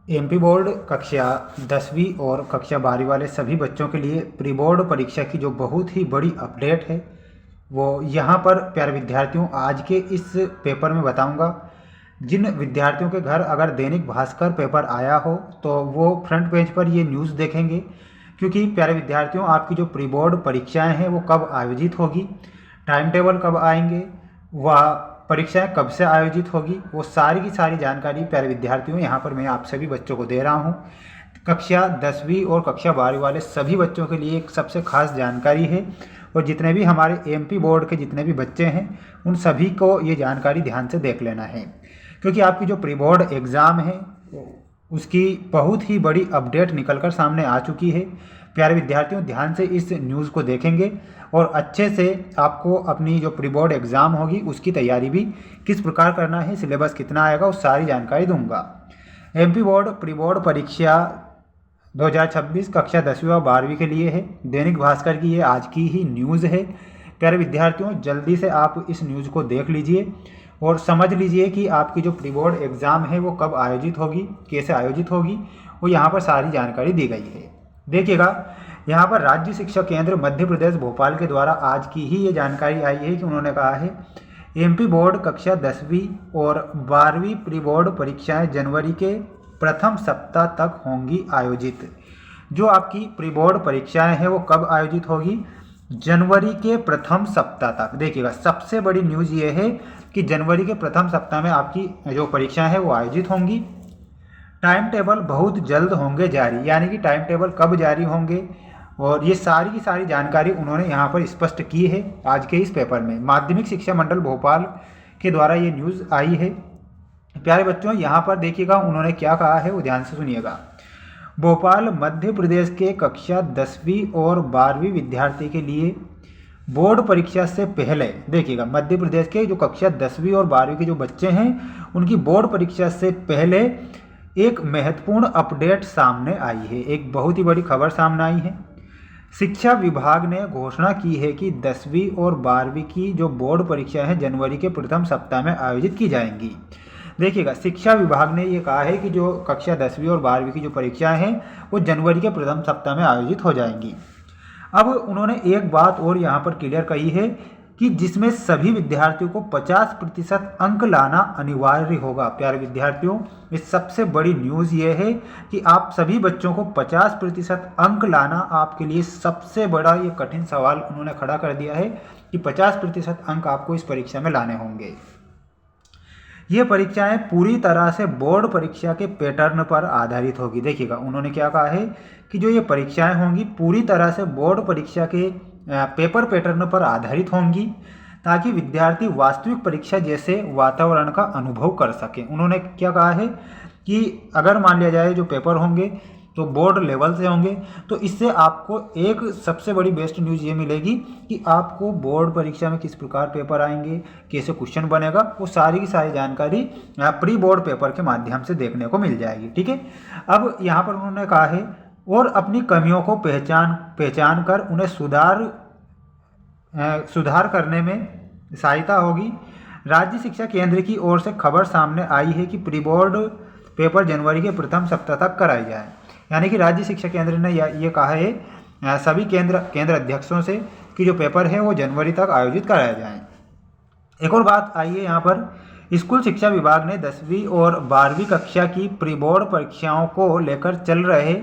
MP board कक्षा 10वीं और कक्षा 12वीं वाले सभी बच्चों के लिए प्री बोर्ड परीक्षा की जो बहुत ही बड़ी अपडेट है वो यहाँ पर प्यारे विद्यार्थियों आज के इस पेपर में बताऊंगा। जिन विद्यार्थियों के घर अगर दैनिक भास्कर पेपर आया हो तो वो फ्रंट पेज पर ये न्यूज़ देखेंगे, क्योंकि प्यारे विद्यार्थियों आपकी जो प्री बोर्ड परीक्षाएं हैं वो कब आयोजित होगी, टाइम टेबल कब आएंगे, वह परीक्षाएं कब से आयोजित होगी, वो सारी की सारी जानकारी प्यारे विद्यार्थियों यहाँ पर मैं आप सभी बच्चों को दे रहा हूँ। कक्षा 10वीं और कक्षा 12वीं वाले सभी बच्चों के लिए एक सबसे खास जानकारी है, और जितने भी हमारे एमपी बोर्ड के जितने भी बच्चे हैं उन सभी को ये जानकारी ध्यान से देख लेना है, क्योंकि आपकी जो प्री बोर्ड एग्ज़ाम है उसकी बहुत ही बड़ी अपडेट निकलकर सामने आ चुकी है। प्यारे विद्यार्थियों ध्यान से इस न्यूज़ को देखेंगे और अच्छे से आपको अपनी जो प्री बोर्ड एग्ज़ाम होगी उसकी तैयारी भी किस प्रकार करना है, सिलेबस कितना आएगा, उस सारी जानकारी दूंगा। एमपी बोर्ड प्री बोर्ड परीक्षा 2026 कक्षा 10वीं और 12वीं के लिए है। दैनिक भास्कर की ये आज की ही न्यूज़ है। प्यारे विद्यार्थियों जल्दी से आप इस न्यूज़ को देख लीजिए और समझ लीजिए कि आपकी जो प्री बोर्ड एग्ज़ाम है वो कब आयोजित होगी, कैसे आयोजित होगी, वो यहाँ पर सारी जानकारी दी गई है। देखिएगा यहाँ पर राज्य शिक्षा केंद्र मध्य प्रदेश भोपाल के द्वारा आज की ही ये जानकारी आई है कि उन्होंने कहा है एमपी बोर्ड कक्षा 10वीं और 12वीं प्री बोर्ड परीक्षाएं जनवरी के प्रथम सप्ताह तक होंगी आयोजित। जो आपकी प्री बोर्ड परीक्षाएं हैं वो कब आयोजित होगी, जनवरी के प्रथम सप्ताह तक। देखिएगा सबसे बड़ी न्यूज़ ये है कि जनवरी के प्रथम सप्ताह में आपकी जो परीक्षाएं हैं वो आयोजित होंगी। टाइम टेबल बहुत जल्द होंगे जारी, यानी कि टाइम टेबल कब जारी होंगे, और ये सारी की सारी जानकारी उन्होंने यहाँ पर स्पष्ट की है आज के इस पेपर में। माध्यमिक शिक्षा मंडल भोपाल के द्वारा ये न्यूज़ आई है। प्यारे बच्चों यहाँ पर देखिएगा उन्होंने क्या कहा है वो ध्यान से सुनिएगा। भोपाल मध्य प्रदेश के कक्षा 10वीं और 12वीं विद्यार्थी के लिए बोर्ड परीक्षा से पहले, देखिएगा मध्य प्रदेश के जो कक्षा 10वीं और 12वीं के जो बच्चे हैं उनकी बोर्ड परीक्षा से पहले एक महत्वपूर्ण अपडेट सामने आई है। एक बहुत ही बड़ी खबर सामने आई है। शिक्षा विभाग ने घोषणा की है कि 10वीं और 12वीं की जो बोर्ड परीक्षा है जनवरी के प्रथम सप्ताह में आयोजित की जाएंगी। देखिएगा शिक्षा विभाग ने ये कहा है कि जो कक्षा 10वीं और 12वीं की जो परीक्षाएं हैं वो जनवरी के प्रथम सप्ताह में आयोजित हो जाएंगी। अब उन्होंने एक बात और यहाँ पर क्लियर कही है कि जिसमें सभी विद्यार्थियों को 50% अंक लाना अनिवार्य होगा। प्यारे विद्यार्थियों इस सबसे बड़ी न्यूज़ ये है कि आप सभी बच्चों को 50% अंक लाना आपके लिए सबसे बड़ा ये कठिन सवाल उन्होंने खड़ा कर दिया है कि 50% अंक आपको इस परीक्षा में लाने होंगे। ये परीक्षाएं पूरी तरह से बोर्ड परीक्षा के पैटर्न पर आधारित होगी। देखिएगा उन्होंने क्या कहा है कि जो ये परीक्षाएं होंगी पूरी तरह से बोर्ड परीक्षा के पेपर पैटर्न पर आधारित होंगी, ताकि विद्यार्थी वास्तविक परीक्षा जैसे वातावरण का अनुभव कर सकें। उन्होंने क्या कहा है कि अगर मान लिया जाए जो पेपर होंगे तो बोर्ड लेवल से होंगे, तो इससे आपको एक सबसे बड़ी बेस्ट न्यूज़ ये मिलेगी कि आपको बोर्ड परीक्षा में किस प्रकार पेपर आएंगे, कैसे क्वेश्चन बनेगा, वो सारी की सारी जानकारी प्री बोर्ड पेपर के माध्यम से देखने को मिल जाएगी। ठीक है। अब यहाँ पर उन्होंने कहा है और अपनी कमियों को पहचान कर उन्हें सुधार करने में सहायता होगी। राज्य शिक्षा केंद्र की ओर से खबर सामने आई है कि प्री बोर्ड पेपर जनवरी के प्रथम सप्ताह तक कराई जाए, यानी कि राज्य शिक्षा केंद्र ने ये कहा है सभी केंद्र अध्यक्षों से कि जो पेपर है वो जनवरी तक आयोजित कराए जाएं। एक और बात आई है यहाँ पर, स्कूल शिक्षा विभाग ने 10वीं और 12वीं कक्षा की प्री बोर्ड परीक्षाओं को लेकर चल रहे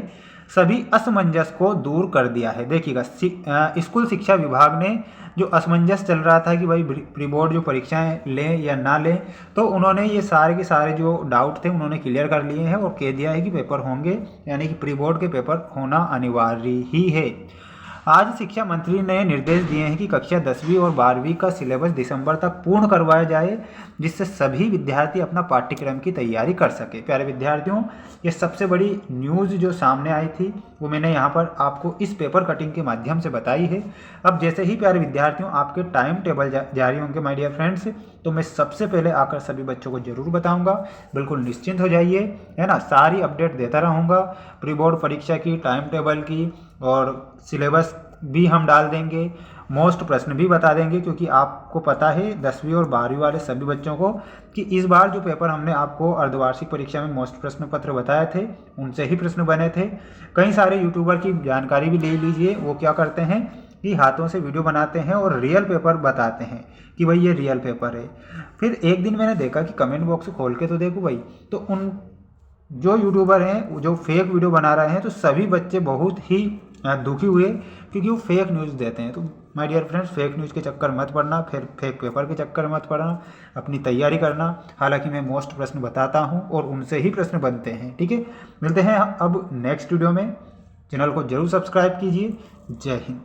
सभी असमंजस को दूर कर दिया है। देखिएगा स्कूल शिक्षा विभाग ने जो असमंजस चल रहा था कि भाई प्री बोर्ड जो परीक्षाएं लें या ना लें, तो उन्होंने ये सारे के सारे जो डाउट थे उन्होंने क्लियर कर लिए हैं और कह दिया है कि पेपर होंगे, यानी कि प्री बोर्ड के पेपर होना अनिवार्य ही है। आज शिक्षा मंत्री ने निर्देश दिए हैं कि कक्षा 10वीं और 12वीं का सिलेबस दिसंबर तक पूर्ण करवाया जाए, जिससे सभी विद्यार्थी अपना पाठ्यक्रम की तैयारी कर सके। प्यारे विद्यार्थियों ये सबसे बड़ी न्यूज़ जो सामने आई थी वो मैंने यहाँ पर आपको इस पेपर कटिंग के माध्यम से बताई है। अब जैसे ही प्यारे विद्यार्थियों आपके टाइम टेबल जारी होंगे माय डियर फ्रेंड्स, तो मैं सबसे पहले आकर सभी बच्चों को जरूर बताऊंगा। बिल्कुल निश्चिंत हो जाइए, है ना, सारी अपडेट देता रहूँगा। प्री बोर्ड परीक्षा की, टाइम टेबल की और सिलेबस भी हम डाल देंगे। मोस्ट प्रश्न भी बता देंगे, क्योंकि आपको पता है 10वीं और 12वीं वाले सभी बच्चों को कि इस बार जो पेपर हमने आपको अर्धवार्षिक परीक्षा में मोस्ट प्रश्न पत्र बताए थे उनसे ही प्रश्न बने थे। कई सारे यूट्यूबर की जानकारी भी ले लीजिए, वो क्या करते हैं कि हाथों से वीडियो बनाते हैं और रियल पेपर बताते हैं कि भाई ये रियल पेपर है। फिर एक दिन मैंने देखा कि कमेंट बॉक्स खोल के तो देखो भाई, तो उन जो यूट्यूबर हैं जो फेक वीडियो बना रहे हैं, तो सभी बच्चे बहुत ही दुखी हुए क्योंकि वो फेक न्यूज़ देते हैं। तो my dear friends, fake news के चक्कर मत पड़ना, फिर फेक पेपर के चक्कर मत पड़ना, अपनी तैयारी करना। हालांकि मैं मोस्ट प्रश्न बताता हूं और उनसे ही प्रश्न बनते हैं, ठीक है। मिलते हैं अब नेक्स्ट वीडियो में। चैनल को जरूर सब्सक्राइब कीजिए। जय हिंद।